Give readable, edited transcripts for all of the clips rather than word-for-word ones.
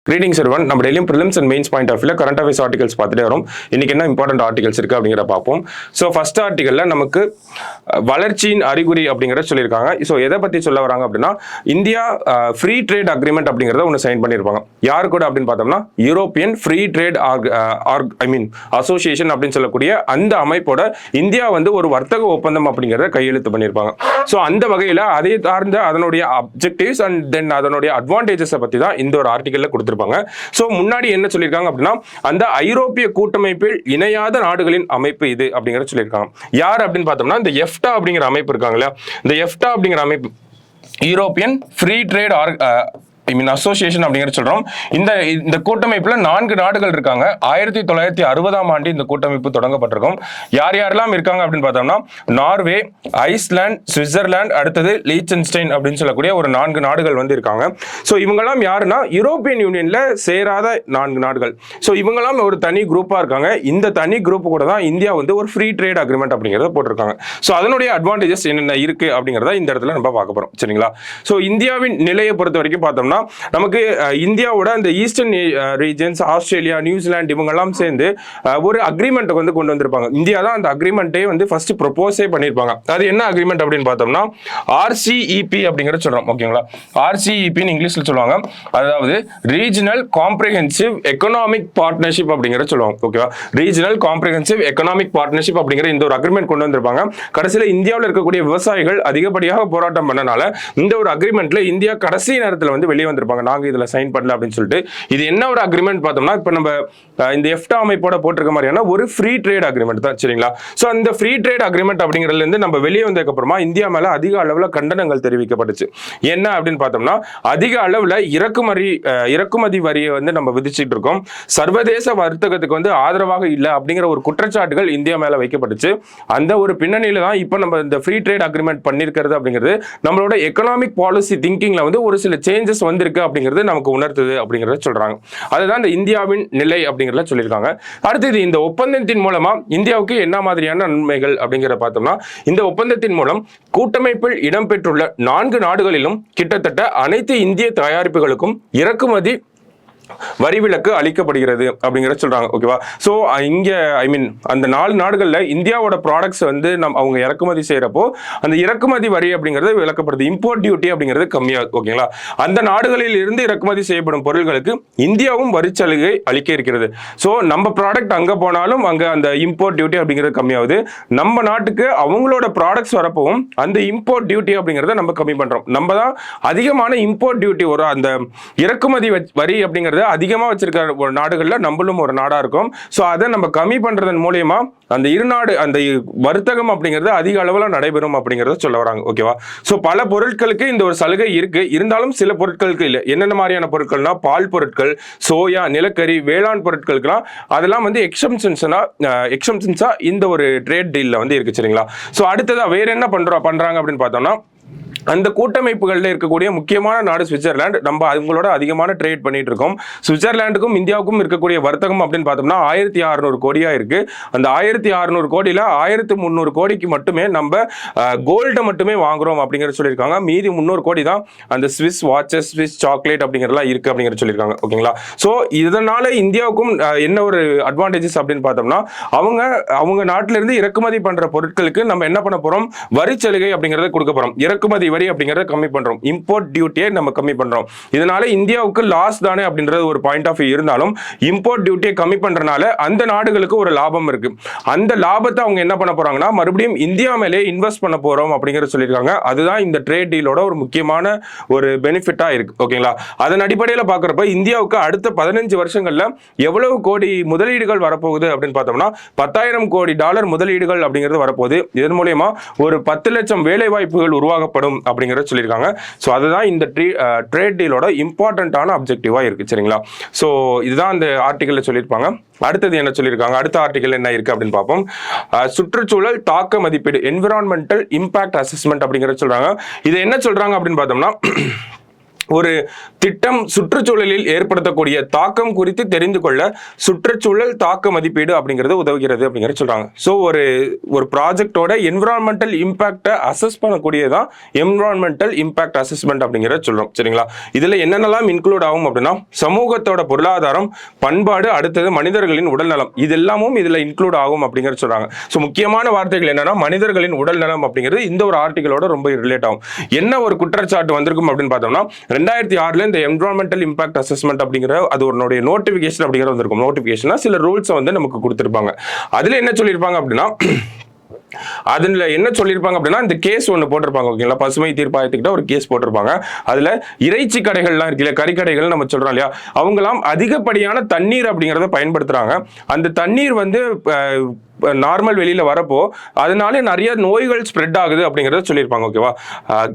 Greetings everyone. நம்ம டெய்லியும் prelims and mains point of வியூல கரண்ட் அஃபேர்ஸ் ஆர்டிகல்ஸ் பார்த்துட்டே வரும். இன்னைக்கு என்ன இம்பார்ட்டன்ட் ஆர்டிகல்ஸ் இருக்கு அப்படிங்கிற பார்ப்போம். ஸோ ஃபர்ஸ்ட் ஆர்டிகல்ல நமக்கு வளர்ச்சியின் அறிகுறி அப்படிங்கிறத சொல்லியிருக்காங்க. ஸோ எதை பத்தி சொல்ல வராங்க அப்படின்னா, இந்தியா ஃப்ரீ ட்ரேட் அக்ரிமெண்ட் அப்படிங்கிறத ஒன்று சைன் பண்ணியிருப்பாங்க. யாரு கூட அப்படின்னு பார்த்தோம்னா, யூரோப்பியன் ஃப்ரீ ட்ரேட் அசோசியேஷன் அப்படின்னு சொல்லக்கூடிய அந்த அமைப்போட இந்தியா வந்து ஒரு வர்த்தக ஒப்பந்தம் அப்படிங்கிறத கையெழுத்து பண்ணியிருப்பாங்க. ஸோ அந்த வகையில் அதை சார்ந்த அதனுடைய அப்ஜெக்டிவ்ஸ் அண்ட் தென் அதனுடைய அட்வான்டேஜஸை பற்றி தான் இந்த ஒரு ஆர்டிகல்ல கொடுத்துருப்பாங்க. சோ முன்னாடி என்ன சொல்லியிருக்காங்க அப்படின்னா, அந்த ஐரோப்பிய கூட்டமைப்பில் இணையாத நாடுகளின் அமைப்பு இது அப்படிங்கறத சொல்லியிருக்காங்க. யார் அப்படின்னு பார்த்தோம்னா, இந்த எஃப்டா அப்படிங்கிற அமைப்பு இருக்காங்களா, இந்த எஃப்டா அப்படிங்கிற அமைப்பு யூரோப்பியன் ஃப்ரீ ட்ரேட் அசோசியேஷன் அப்படிங்கிறது சொல்றோம். இந்த கூட்டமைப்புல 4 நாடுகள் இருக்காங்க. 1960ஆம் ஆண்டு இந்த கூட்டமைப்பு தொடங்கப்பட்டிருக்கும். யார் யாரெல்லாம் இருக்காங்க அப்படின்னு பார்த்தோம்னா, நார்வே, ஐஸ்லாந்து, சுவிட்சர்லாந்து, அடுத்தது லீச்சன்ஸ்டைன் அப்படின்னு சொல்லக்கூடிய ஒரு 4 நாடுகள் வந்து இருக்காங்க. ஸோ இவங்கெல்லாம் யாருன்னா, யூரோப்பியன் யூனியன்ல சேராத 4 நாடுகள். ஸோ இவங்கெல்லாம் ஒரு தனி குரூப்பா இருக்காங்க. இந்த தனி குரூப் கூட தான் இந்தியா வந்து ஒரு ஃப்ரீ ட்ரேட் அக்ரிமெண்ட் அப்படிங்கிறத போட்டிருக்காங்க. ஸோ அதனுடைய அட்வான்டேஜஸ் என்னென்ன இருக்கு அப்படிங்கிறத இந்த இடத்துல நம்ம பார்க்க போறோம். சரிங்களா? ஸோ இந்தியாவின் நிலையை பொறுத்த வரைக்கும் பார்த்தோம்னா, நமக்கு இந்தியாவோட அந்த ஈஸ்டர்ன் ரீஜன்ஸ், ஆஸ்திரேலியா, நியூசிலாந்து இவங்கெல்லாம் சேர்ந்து ஒரு அக்ரிமெண்ட் வந்து கொண்டு வந்திருப்பாங்க. இந்தியா தான் அந்த அக்ரிமெண்ட்டே வந்து ஃபர்ஸ்ட் ப்ரொபோஸே பண்ணியிருப்பாங்க. அது என்ன அக்ரிமெண்ட் அப்படின்னு பார்த்தோம்னா, RCEP அப்படிங்கிறத சொல்றோம். ஓகேங்களா? RCEP இங்கிலீஷ்ல சொல்லுவாங்க. அதாவது ரீஜனல் காம்ப்ரிஹென்சிவ் எக்கனாமிக் பார்ட்னர்ஷிப் அப்படிங்கிறத சொல்லுவாங்க. ஓகேவா? ரீஜனல் காம்ப்ரிஹென்சிவ் எக்கனாமிக் பார்ட்னர்ஷிப் அப்படிங்கிற இந்த ஒரு அக்ரிமெண்ட் கொண்டு வந்திருப்பாங்க. கடைசியில் இந்தியாவில் இருக்கக்கூடிய விவசாயிகள் அதிகப்படியாக போராட்டம் பண்ணனால இந்த ஒரு அக்ரிமெண்ட்ல இந்தியா கடைசி நேரத்தில் வந்து வெளியே வந்திருப்பாங்க. நாங்க இதுல சைன் பண்ணல அப்படின்னு சொல்லிட்டு. இது என்ன ஒரு அக்ரிமெண்ட் பார்த்தோம்னா, இப்ப நம்ம இந்த எஃப்டா அமைப்போட போட்டிருக்க மாதிரியான ஒரு ஃப்ரீ ட்ரேட் அக்ரிமெண்ட் தான். சரிங்களா? சோ அந்த ஃப்ரீ ட்ரேட் அக்ரிமெண்ட் அப்படிங்கிறதுல இருந்து நம்ம வெளியே வந்ததுக்கு அப்புறமா இந்தியா மேல அதிக அளவுல கண்டனங்கள் தெரிவிக்கப்பட்டுச்சு. என்ன அப்படின்னு பார்த்தோம்னா, அதிக அளவுல இறக்குமதி வரியை வந்து நம்ம விதிச்சுட்டு இருக்கோம். சர்வதேச வர்த்தகத்துக்கு வந்து ஆதரவாக இல்லை அப்படிங்கிற ஒரு குற்றச்சாட்டுகள் இந்தியா மேல வைக்கப்பட்டுச்சு. அந்த ஒரு பின்னணியில தான் இப்ப நம்ம இந்த ஃப்ரீ ட்ரேட் அக்ரிமெண்ட் பண்ணிருக்கிறது அப்படிங்கிறது நம்மளோட எக்கனாமிக் பாலிசி திங்கிங்ல வந்து ஒரு சில சேஞ்சஸ் வந்திருக்கு அப்படிங்கிறது நமக்கு உணர்த்துது அப்படிங்கறத சொல்றாங்க. அதுதான் இந்த இந்தியாவின் நிலை அப்படிங்கறத சொல்லியிருக்காங்க. அடுத்தது, இந்த ஒப்பந்தத்தின் மூலமா இந்தியாவுக்கு என்ன மாதிரியான நன்மைகள் அப்படிங்கறத பார்த்தோம்னா, இந்த ஒப்பந்தத்தின் மூலம் கூட்டமைப்பில் இடம்பெற்றுள்ள 4 நாடுகளிலும் கிட்டத்தட்ட அனைத்து இந்திய தயாரிப்புகளுக்கும் இறக்குமதி வரி விலக்கு அளிக்கப்படுகிறது அப்படிங்கிறத சொல்றாங்க. ஓகேவா? சோ இங்க அந்த 4 நாடுகள்ல இந்தியாவோட ப்ராடக்ட்ஸ் வந்து அவங்க இறக்குமதி செய்யறப்போ அந்த இறக்குமதி வரி அப்படிங்கிறது விலக்கப்படுது. இம்போர்ட் டியூட்டி அப்படிங்கிறது கம்மியாகுது. ஓகேங்களா? அந்த நாடுகளில் இருந்து இறக்குமதி செய்யப்படும் பொருட்களுக்கு இந்தியாவும் வரி சலுகை அளிக்க இருக்கிறது. சோ நம்ம ப்ராடக்ட் அங்க போனாலும் அங்க அந்த இம்போர்ட் டியூட்டி அப்படிங்கிறது கம்மியாகுது. நம்ம நாட்டுக்கு அவங்களோட ப்ராடக்ட்ஸ் வரப்பவும் அந்த இம்போர்ட் டியூட்டி அப்படிங்கிறத நம்ம கம்மி பண்றோம். நம்ம தான் அதிகமான இம்போர்ட் டியூட்டி ஒரு அந்த இறக்குமதி வரி அப்படிங்கிறது அதிகமா வச்சிருக்க ஒரு நாடுகள்ல நம்மளும் ஒரு நாடா இருக்கும். சோ அதை நம்ம கம்மி பண்றதன் மூலமா அந்த அந்த வர்த்தகம் அப்படிங்கிறது அதிக அளவுல நடைபெறும் அப்படிங்கறத சொல்ல வராங்க. ஓகேவா? சோ பல பொருட்களுக்கு இந்த ஒரு சலுகை இருக்கு. இருந்தாலும் சில பொருட்களுக்கு இல்ல. என்னென்ன மாதிரியான பொருட்கள்னா, பால் பொருட்கள், சோயா, நிலக்கரி, வேளாண் பொருட்களுக்குலாம் அதெல்லாம் வந்து எக்ஸம்ஷன்ஸா இந்த ஒரு ட்ரேட் டீல்ல வந்து இருக்கு. சரிங்களா? சோ அடுத்ததா வேற என்ன பண்றாங்க அப்படின்னு பார்த்தோம்னா, அந்த கூட்டமைப்புகளில் இருக்கக்கூடிய முக்கியமான நாடு சுவிட்சர்லாந்து. நம்ம அவங்களோட அதிகமான ட்ரேட் பண்ணிட்டு இருக்கோம். சுவிட்சர்லாந்துக்கும் இந்தியாவுக்கும் இருக்கக்கூடிய வர்த்தகம் அப்படின்னு பார்த்தோம்னா 1600 கோடியா இருக்கு. அந்த 1600 கோடியில 1300 கோடிக்கு மட்டுமே நம்ம கோல்டை மட்டுமே வாங்குறோம் அப்படிங்கிறத சொல்லியிருக்காங்க. மீதி 300 கோடி தான் அந்த ஸ்விஸ் வாட்சஸ், ஸ்விஸ் சாக்லேட் அப்படிங்கிறதெல்லாம் இருக்கு அப்படிங்கிறத சொல்லியிருக்காங்க. ஓகேங்களா? ஸோ இதனால இந்தியாவுக்கும் என்ன ஒரு அட்வான்டேஜஸ் அப்படின்னு பார்த்தோம்னா, அவங்க நாட்டில இருந்து இறக்குமதி பண்ற பொருட்களுக்கு நம்ம என்ன பண்ண போறோம், வரி சலுகை அப்படிங்கிறத கொடுக்க போறோம். இறக்குமதி வரி அப்படிங்கறத கம்மி பண்றோம். இம்போர்ட் டியூட்டியை நம்ம கம்மி பண்றோம். இதனால இந்தியாவுக்கு லாஸ் தானே அப்படின்றது ஒரு பாயிண்ட் ஆஃப் வியூ இருந்தாலும், இம்போர்ட் டியூட்டியை கம்மி பண்றனால அந்த நாடுகளுக்கு ஒரு லாபம் இருக்கு. அந்த லாபத்தை அவங்க என்ன பண்ண போறாங்கன்னா, மறுபடியும் இந்தியா மேலே இன்வெஸ்ட் பண்ண போறோம் அப்படிங்கறத சொல்லியிருக்காங்க. அதுதான் இந்த ட்ரேட் டீலோட ஒரு முக்கியமான ஒரு பெனிஃபிட்டா இருக்கு. ஓகேங்களா? அதன் அடிப்படையில் பார்க்கறப்ப இந்தியாவுக்கு அடுத்த 15 வருஷங்கள்ல எவ்வளவு கோடி முதலீடுகள் வரப்போகுது அப்படின்னு பார்த்தோம்னா, $10,000 கோடி முதலீடுகள் அப்படிங்கிறது வரப்போகுது. இதன் மூலமா ஒரு 10 லட்சம் வேலை வாய்ப்புகள் உருவாக்கப்படும் அப்படிங்கறத சொல்லியிருக்காங்க. ஸோ அதுதான் இந்த ட்ரேட் டீலோட இம்பார்ட்டன்டான அப்ஜெக்டிவா இருக்கு. சரிங்களா? ஸோ இதுதான் அந்த ஆர்டிகல்ல சொல்லியிருப்பாங்க. அடுத்தது என்ன சொல்லியிருக்காங்க, அடுத்த ஆர்டிகல் என்ன இருக்கு அப்படின்னு பார்ப்போம். சுற்றுச்சூழல் தாக்க மதிப்பீடு, என்விரான்மெண்டல் இம்பாக்ட் அசஸ்மெண்ட் அப்படிங்கறத சொல்றாங்க. இது என்ன சொல்றாங்க அப்படின்னு பார்த்தோம்னா, ஒரு திட்டம் சுற்றுச்சூழலில் ஏற்படுத்தக்கூடிய தாக்கம் குறித்து தெரிந்து கொள்ள சுற்றுச்சூழல் தாக்க மதிப்பீடு அப்படிங்கிறது உதவுகிறது அப்படிங்கிறது சொல்றாங்க. ஸோ ஒரு ப்ராஜெக்டோட என்விரான்மெண்டல் இம்பாக்டை அசஸ் பண்ணக்கூடியதான் என்விரான்மெண்டல் இம்பாக்ட் அசஸ்மெண்ட் அப்படிங்கிறத சொல்றோம். சரிங்களா? இதுல என்னென்னலாம் இன்க்ளூட் ஆகும் அப்படின்னா சமூகத்தோட பொருளாதாரம், பண்பாடு, அடுத்தது மனிதர்களின் உடல்நலம், இது எல்லாமும் இதுல இன்க்ளூட் ஆகும் அப்படிங்கிறது சொல்றாங்க. ஸோ முக்கியமான வார்த்தைகள் என்னன்னா மனிதர்களின் உடல்நலம் அப்படிங்கிறது இந்த ஒரு ஆர்டிகளோட ரொம்ப ரிலேட் ஆகும். என்ன ஒரு குற்றச்சாட்டு வந்திருக்கும் அப்படின்னு பார்த்தோம்னா 2006 இந்த என்விரான்மெண்டல் இம்பாக்ட் அசஸ்மெண்ட் அப்படிங்கிற அது ஒரு நோட்டிபிகேஷன் அப்படிங்கிறது வந்திருக்கும். நோட்டிபிகேஷனா சில ரூல்ஸ் வந்து நமக்கு கொடுத்திருப்பாங்க. அதுல என்ன சொல்லியிருப்பாங்க அப்படின்னா அதுல என்ன சொல்லியிருப்பாங்க அப்படின்னா இந்த கேஸ் ஒன்று போட்டிருப்பாங்க. ஓகேங்களா? பசுமை தீர்ப்பாயத்துக்கிட்ட ஒரு கேஸ் போட்டிருப்பாங்க. அதுல இறைச்சி கடைகள்லாம் இருக்குல்ல, கறிக்கடைகள் நம்ம சொல்றோம் இல்லையா, அவங்களாம் அதிகப்படியான தண்ணீர் அப்படிங்கிறத பயன்படுத்துறாங்க. அந்த தண்ணீர் வந்து நார்மல் வெளியில வரப்போ அதனால நிறைய நோய்கள் ஸ்ப்ரெட் ஆகுது அப்படிங்கறத சொல்லியிருப்பாங்க. ஓகேவா?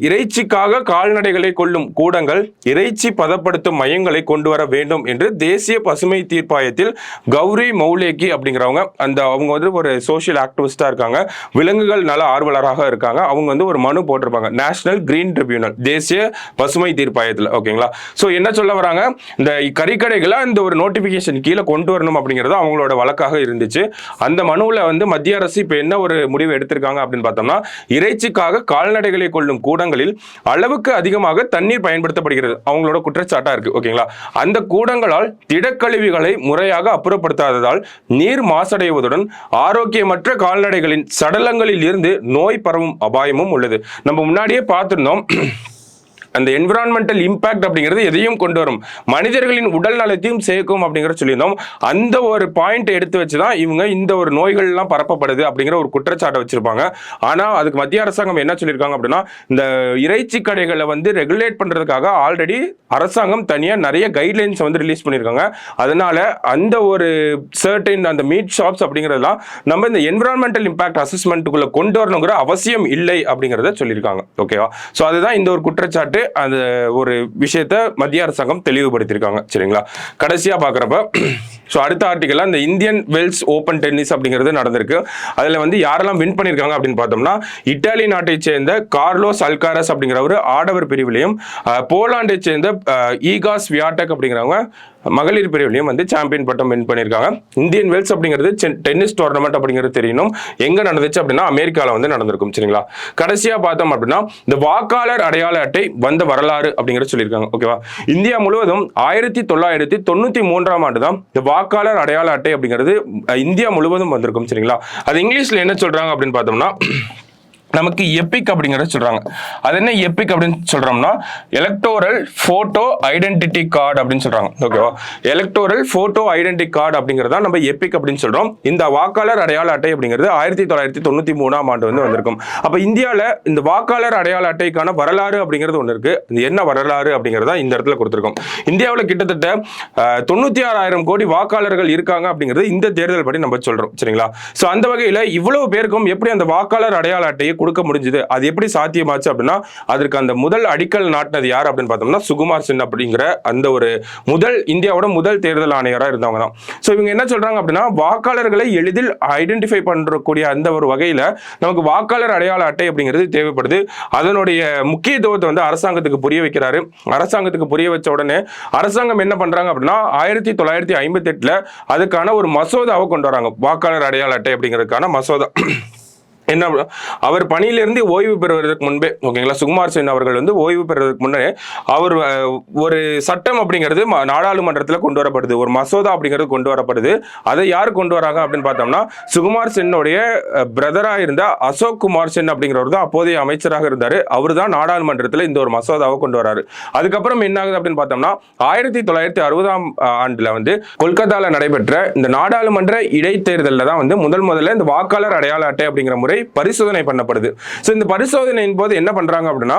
இறைச்சிக்காக கால்நடைகளை கொள்ளும் கூடங்கள், இறைச்சி பதப்படுத்தும் மையங்களை கொண்டு வர வேண்டும் என்று தேசிய பசுமை தீர்ப்பாயத்தில் கௌரி மௌலேகி அப்படிங்கிறவங்க அவங்க வந்து ஒரு சோஷியல் ஆக்டிவிஸ்டா இருக்காங்க, விலங்குகள் நல ஆர்வலராக இருக்காங்க. அவங்க வந்து ஒரு மனு போட்டிருப்பாங்க நேஷனல் கிரீன் ட்ரிபியூனல், தேசிய பசுமை தீர்ப்பாயத்தில். ஓகேங்களா? ஸோ என்ன சொல்ல வராங்க, இந்த கறிக்கடைகளை இந்த ஒரு நோட்டிபிகேஷன் கீழே கொண்டு வரணும் அப்படிங்கிறது அவங்களோட வழக்காக இருந்துச்சு. அந்த மனு வந்து மத்திய அரசு இப்ப என்ன ஒரு முடிவு எடுத்திருக்காங்க அப்படின்னு பார்த்தோம்னா இறைச்சிக்காக கால்நடைகளை கொள்ளும் கூடங்களில் அளவுக்கு அதிகமாக தண்ணீர் பயன்படுத்தப்படுகிறது அவங்களோட குற்றச்சாட்டா இருக்கு. ஓகேங்களா? அந்த கூடங்களால் திடக்கழிவுகளை முறையாக அப்புறப்படுத்தாததால் நீர் மாசடைவதுடன் ஆரோக்கியமற்ற கால்நடைகளின் சடலங்களில் இருந்து நோய் பரவும் அபாயமும் உள்ளது. நம்ம முன்னாடியே பார்த்திருந்தோம் அந்த என்விரான்மெண்டல் இம்பாக்ட் அப்படிங்கிறது எதையும் கொண்டு வரும், மனிதர்களின் உடல் நலத்தையும் சேர்க்கும் அப்படிங்கிற சொல்லியிருந்தோம். அந்த ஒரு பாயிண்ட் எடுத்து வச்சுதான் இவங்க இந்த ஒரு நோய்கள் எல்லாம் பரப்பப்படுது அப்படிங்கிற ஒரு குற்றச்சாட்டை வச்சிருப்பாங்க. ஆனா அதுக்கு மத்திய அரசாங்கம் என்ன சொல்லியிருக்காங்க அப்படின்னா இந்த இறைச்சி கடைகளை வந்து ரெகுலேட் பண்றதுக்காக ஆல்ரெடி அரசாங்கம் தனியா நிறைய கைட்லைன்ஸ் வந்து ரிலீஸ் பண்ணியிருக்காங்க. அதனால அந்த ஒரு சர்டன் அந்த மீட் ஷாப்ஸ் அப்படிங்கிறதுலாம் நம்ம இந்த என்விரான்மெண்டல் இம்பாக்ட் அசஸ்மெண்ட்டுக்குள்ள கொண்டு வரணுங்கிற அவசியம் இல்லை அப்படிங்கிறத சொல்லியிருக்காங்க. ஓகேவா? ஸோ அதுதான் இந்த ஒரு குற்றச்சாட்டு. அந்த ஒரு விஷயத்தை மத்திய அரசாங்கம் தெளிவுபடுத்தியிருக்காங்க. சரிங்களா? கடைசியா பாக்குறப்ப அடுத்த ஆர்டிகல்ல இந்த இந்தியன் வெல்ஸ் ஓபன் டென்னிஸ் அப்படிங்கிறது நடந்திருக்கு. அதுல வந்து யாரெல்லாம் வின் பண்ணிருக்காங்க அப்படின்னு பார்த்தோம்னா இத்தாலி நாட்டை சேர்ந்த கார்லோஸ் அல்காரஸ் அப்படிங்கிறவர் ஆடவர் பிரிவிலையும், போலாண்டை சேர்ந்த ஈகா ஸ்வியாடெக் அப்படிங்கிறவங்க மகளிர் பிரிவிலையும் வந்து சாம்பியன் பட்டம் வின் பண்ணியிருக்காங்க. இந்தியன் வெல்ஸ் அப்படிங்கிறது டென்னிஸ் டோர்னமெண்ட் அப்படிங்கிறது தெரியணும். எங்க நடந்துச்சு அப்படின்னா அமெரிக்காவில் வந்து நடந்திருக்கும். சரிங்களா? கடைசியா பார்த்தோம் அப்படின்னா இந்த வாக்காளர் அடையாள அட்டை வந்த வரலாறு அப்படிங்கிறது சொல்லியிருக்காங்க. ஓகேவா? இந்தியா முழுவதும் 1993 ஆண்டு தான் இந்த வாக்காளர் அடையாள அட்டை அப்படிங்கிறது இந்தியா முழுவதும் வந்திருக்கும். சரிங்களா? அது இங்கிலீஷ்ல என்ன சொல்றாங்க அப்படின்னு பார்த்தோம்னா நமக்கு எபிக் அப்படிங்கறத சொல்றாங்க. அது என்ன எபிக் அப்படின்னு சொல்றோம்னா எலக்டோரல் போட்டோ ஐடென்டிட்டி கார்டு அப்படின்னு சொல்றாங்க. ஓகேவா? எலக்டோரல் போட்டோ ஐடென்டிட்டி கார்டு அப்படிங்கறத நம்ம எபிக் அப்படின்னு சொல்றோம். இந்த வாக்காளர் அடையாள அட்டை அப்படிங்கிறது 1993 ஆண்டு வந்து வந்திருக்கும். அப்ப இந்தியால இந்த வாக்காளர் அடையாள அட்டைக்கான வரலாறு அப்படிங்கிறது ஒண்ணு இருக்கு. என்ன வரலாறு அப்படிங்கறத இந்த இடத்துல கொடுத்திருக்கோம். இந்தியாவில் கிட்டத்தட்ட 96,000 கோடி வாக்காளர்கள் இருக்காங்க அப்படிங்கிறது இந்த தேர்தல் படி நம்ம சொல்றோம். சரிங்களா? சோ அந்த வகையில இவ்வளவு பேருக்கும் எப்படி அந்த வாக்காளர் அடையாள அட்டையை கொடுக்க முடிஞ்சது, அது எப்படி சாத்தியமாச்சு அப்படின்னா அதற்கு அந்த முதல் அடிக்கல் நாட்டினது யார் அப்படின்னு பார்த்தோம்னா சுகுமார் சென் அப்படிங்கிற அந்த ஒரு இந்தியாவோட முதல் தேர்தல் ஆணையராக இருந்தவங்க தான். ஸோ இவங்க என்ன சொல்றாங்க அப்படின்னா வாக்காளர்களை எளிதில் ஐடென்டிஃபை பண்றக்கூடிய அந்த ஒரு வகையில நமக்கு வாக்காளர் அடையாள அட்டை அப்படிங்கிறது தேவைப்படுது. அதனுடைய முக்கியத்துவத்தை வந்து அரசாங்கத்துக்கு புரிய வைக்கிறாரு. அரசாங்கத்துக்கு புரிய வச்ச உடனே அரசாங்கம் என்ன பண்றாங்க அப்படின்னா 1958 அதுக்கான ஒரு மசோதாவை கொண்டு வராங்க. வாக்காளர் அடையாள அட்டை அப்படிங்கிறதுக்கான மசோதா. என்ன அவர் பணியிலிருந்து ஓய்வு பெறுவதற்கு முன்பே, ஓகேங்களா, சுகுமார் சென் அவர்கள் வந்து ஓய்வு பெறுவதற்கு முன்னே அவர் ஒரு சட்டம் அப்படிங்கிறது நாடாளுமன்றத்தில் கொண்டு வரப்படுது, ஒரு மசோதா அப்படிங்கிறது கொண்டு வரப்படுது. அதை யார் கொண்டு வராங்க அப்படின்னு பார்த்தோம்னா சுகுமார் சென்னுடைய பிரதரா இருந்த அசோக் குமார் சென் அப்படிங்கிறவர் தான் அப்போதைய அமைச்சராக இருந்தாரு. அவர் தான் நாடாளுமன்றத்தில் இந்த ஒரு மசோதாவை கொண்டு வராரு. அதுக்கப்புறம் என்ன ஆகுது அப்படின்னு பார்த்தோம்னா 1960 வந்து கொல்கத்தால நடைபெற்ற இந்த நாடாளுமன்ற இடைத்தேர்தலில் தான் வந்து முதல்ல இந்த வாக்காளர் அடையாள அட்டை அப்படிங்கிற முறை பரிசோதனை பண்ணப்படுது. சோ இந்த பரிசோதனையின் போது என்ன பண்றாங்க அப்படின்னா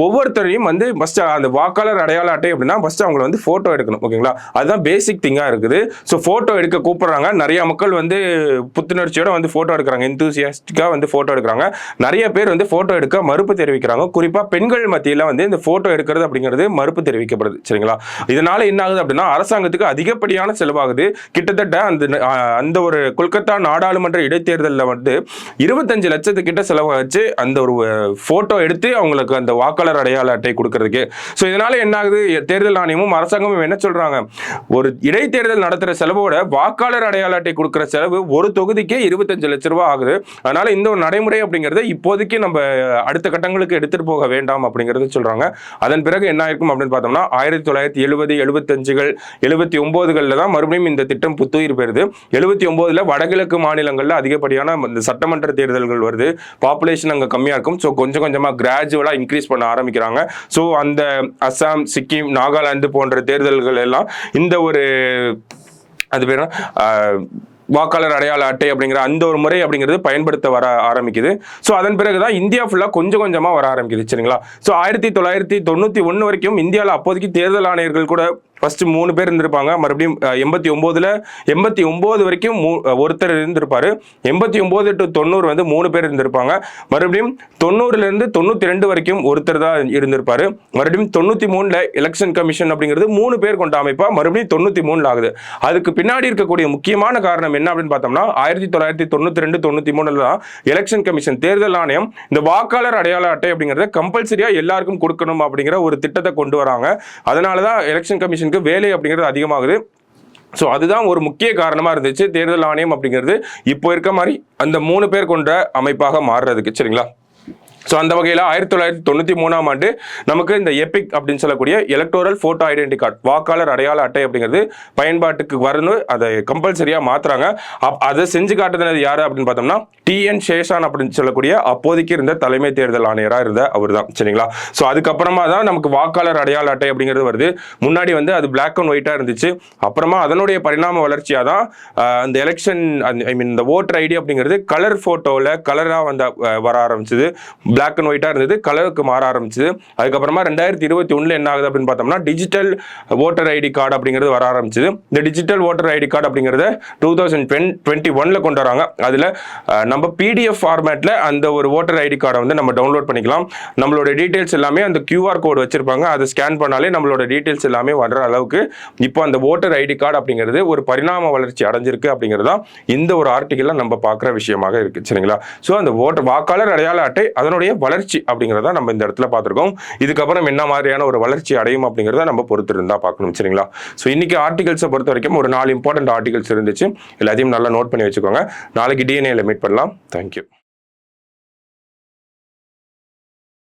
ஒவ்வொருத்தரையும் வந்து ஃபர்ஸ்ட் அந்த வாக்காளர் அடையாள அட்டை அப்படின்னா ஃபர்ஸ்ட் அவங்க வந்து போட்டோ எடுக்கணும். ஓகேங்களா? அதுதான் பேசிக் திங்கா இருக்குது. சோ போட்டோ எடுக்க கூப்பிடுறாங்க. நிறைய மக்கள் வந்து புத்துணர்ச்சியோட வந்து போட்டோ எடுக்கிறாங்க, எந்தூசியாஸ்டிக்கா வந்து போட்டோ எடுக்கிறாங்க. நிறைய பேர் வந்து போட்டோ எடுக்க மறுப்பு தெரிவிக்கிறாங்க. குறிப்பா பெண்கள் மத்தியில வந்து இந்த போட்டோ எடுக்கிறது அப்படிங்கிறது மறுப்பு தெரிவிக்கப்படுது. சரிங்களா? இதனால என்ன ஆகுது அப்படின்னா அரசாங்கத்துக்கு அதிகப்படியான செலவாகுது. கிட்டத்தட்ட அந்த ஒரு கொல்கத்தா நாடாளுமன்ற இடைத்தேர்தலில் வந்து 25 25 லட்சத்துக்கிட்ட செலவழிச்சு அந்த ஒரு போட்டோ எடுத்து அவங்களுக்கு அந்த வாக்காளர் அடையாள அட்டை கொடுக்கறதுக்கு. ஸோ இதனால என்ன ஆகுது, தேர்தல் ஆணையமும் அரசாங்கமும் என்ன சொல்றாங்க, ஒரு இடைத்தேர்தல் நடத்துற செலவோட வாக்காளர் அடையாள அட்டை கொடுக்குற செலவு ஒரு தொகுதிக்கே 25 லட்சம் ரூபாய் ஆகுது. அதனால இந்த ஒரு நடைமுறை அப்படிங்கிறது இப்போதைக்கு நம்ம அடுத்த கட்டங்களுக்கு எடுத்துட்டு போக வேண்டாம் அப்படிங்கறது சொல்றாங்க. அதன் பிறகு என்ன ஆயிருக்கும் அப்படின்னு பார்த்தோம்னா 1970, 75கள் 79களில் தான் மறுபடியும் இந்த திட்டம் புத்துயிர் பெறுது. 79ல வடகிழக்கு மாநிலங்கள்ல அதிகப்படியான இந்த சட்டமன்ற தேர்தல்கள் வருது. பாப்புலேஷன் அங்க கம்மியா இருக்கும். ஸோ கொஞ்சம் கொஞ்சமா கிராஜுவலா இன்க்ரீஸ் பண்ண ஆரம்பிக்கிறாங்க. ஸோ அந்த அசாம், சிக்கிம், நாகாலாந்து போன்ற தேர்தல்கள் எல்லாம் இந்த ஒரு அது பேர் வாக்காளர் அடையாள அட்டை அப்படிங்கிற அந்த ஒரு முறை அப்படிங்கிறது பயன்படுத்த வர ஆரம்பிக்குது. ஸோ அதன் பிறகுதான் இந்தியா ஃபுல்லாக கொஞ்சம் கொஞ்சமாக வர ஆரம்பிக்குது. சரிங்களா? ஸோ 1991 வரைக்கும் இந்தியாவில் அப்போதைக்கு தேர்தல் ஆணையர்கள் கூட ஃபர்ஸ்ட் 3 பேர் இருந்திருப்பாங்க. மறுபடியும் 89 வரைக்கும் ஒருத்தர் இருந்திருப்பாரு. 89 to 90 வந்து 3 பேர் இருந்திருப்பாங்க. மறுபடியும் 90ல இருந்து 92 வரைக்கும் ஒருத்தர் தான் இருந்திருப்பாரு. மறுபடியும் 93ல எலெக்ஷன் கமிஷன் அப்படிங்கிறது 3 பேர் கொண்ட அமைப்பா மறுபடியும் 93ல ஆகுது. அதுக்கு பின்னாடி இருக்கக்கூடிய முக்கியமான காரணம் என்ன அப்படின்னு பார்த்தோம்னா 1992, 93ல தான் எலெக்ஷன் கமிஷன், தேர்தல் ஆணையம் இந்த வாக்காளர் அடையாள அட்டை அப்படிங்கறத கம்பல்சரியா எல்லாருக்கும் கொடுக்கணும் அப்படிங்கிற ஒரு திட்டத்தை கொண்டு வராங்க. அதனாலதான் எலெக்ஷன் கமிஷன் வேலை அப்படிங்கிறது அதிகமாகுது. ஸோ அதுதான் ஒரு முக்கிய காரணமா இருந்துச்சு தேர்தல் ஆணையம் அப்படிங்கிறது இப்போ இருக்க மாதிரி அந்த 3 பேர் கொண்ட அமைப்பாக மாறுறதுக்கு. சரிங்களா? ஸோ அந்த வகையில் 1993ஆம் ஆண்டு நமக்கு இந்த எபிக் அப்படின்னு சொல்லக்கூடிய எலக்டோரல் போட்டோ ஐடென்டி கார்டு, வாக்காளர் அடையாள அட்டை அப்படிங்கிறது பயன்பாட்டுக்கு வரணும். அதை கம்பல்சரியா மாத்துறாங்க. அதை செஞ்சு காட்டுறது யாரு அப்படின்னு பார்த்தோம்னா TN சேஷான் அப்படின்னு சொல்லக்கூடிய அப்போதைக்கு இருந்த தலைமை தேர்தல் ஆணையராக இருந்த அவர் தான். சரிங்களா? ஸோ அதுக்கப்புறமா தான் நமக்கு வாக்காளர் அடையாள அட்டை அப்படிங்கிறது வருது. முன்னாடி வந்து அது பிளாக் அண்ட் ஒயிட்டா இருந்துச்சு. அப்புறமா அதனுடைய பரிணாம வளர்ச்சியாக தான் அந்த எலெக்ஷன் இந்த ஓட்டர் ஐடி அப்படிங்கிறது கலர் போட்டோவில் கலராக வந்து வர ஆரம்பிச்சது. பிளாக் அண்ட் ஒயிட்டா இருந்தது, கலருக்கு மாற ஆரம்பிச்சது. அதுக்கப்புறமா 2021 என்ன ஆகுது அப்படின்னு பார்த்தோம்னா டிஜிட்டல் ஓட்டர் ஐடி கார்டு அப்படிங்கிறது வர ஆரம்பிச்சது. இந்த டிஜிட்டல் ஓட்டர் ஐடி கார்டு அப்படிங்கிறத 2021ல கொண்டு வராங்க. அதுல நம்ம PDF ஃபார்மேட்ல அந்த ஒரு ஓட்டர் ஐடி கார்டை வந்து நம்ம டவுன்லோட் பண்ணிக்கலாம். நம்மளோட டீடைல்ஸ் எல்லாமே அந்த QR கோடு வச்சிருப்பாங்க. அதை ஸ்கேன் பண்ணாலே நம்மளோட டீடைல்ஸ் எல்லாமே வர்ற அளவுக்கு இப்போ அந்த ஓட்டர் ஐடி கார்டு அப்படிங்கிறது ஒரு பரிணாம வளர்ச்சி அடைஞ்சிருக்கு அப்படிங்கிறது தான் இந்த ஒரு ஆர்டிகல்ல நம்ம பார்க்குற விஷயமாக இருக்கு. சரிங்களா? ஸோ அந்த வாக்காளர் அடையாள அட்டை அதனுடைய வளர்ச்சி அப்படிங்கிறத நம்ம இந்த இடத்துல பார்த்துருக்கோம். இதுக்கப்புறம் என்ன மாதிரியான ஒரு வளர்ச்சி அடையும் அப்படிங்கிறத நம்ம பொறுத்து இருந்தா பார்க்கணும். சரிங்களா? ஸோ இன்னைக்கு ஆர்டிகல்ஸை பொறுத்த வரைக்கும் ஒரு 4 இம்பார்ட்டன்ட் ஆர்டிகல்ஸ் இருந்துச்சு. எல்லாத்தையும் நல்லா நோட் பண்ணி வச்சுக்கோங்க. நாளைக்கு DNA மீட் பண்ணலாம். தேங்க்யூ.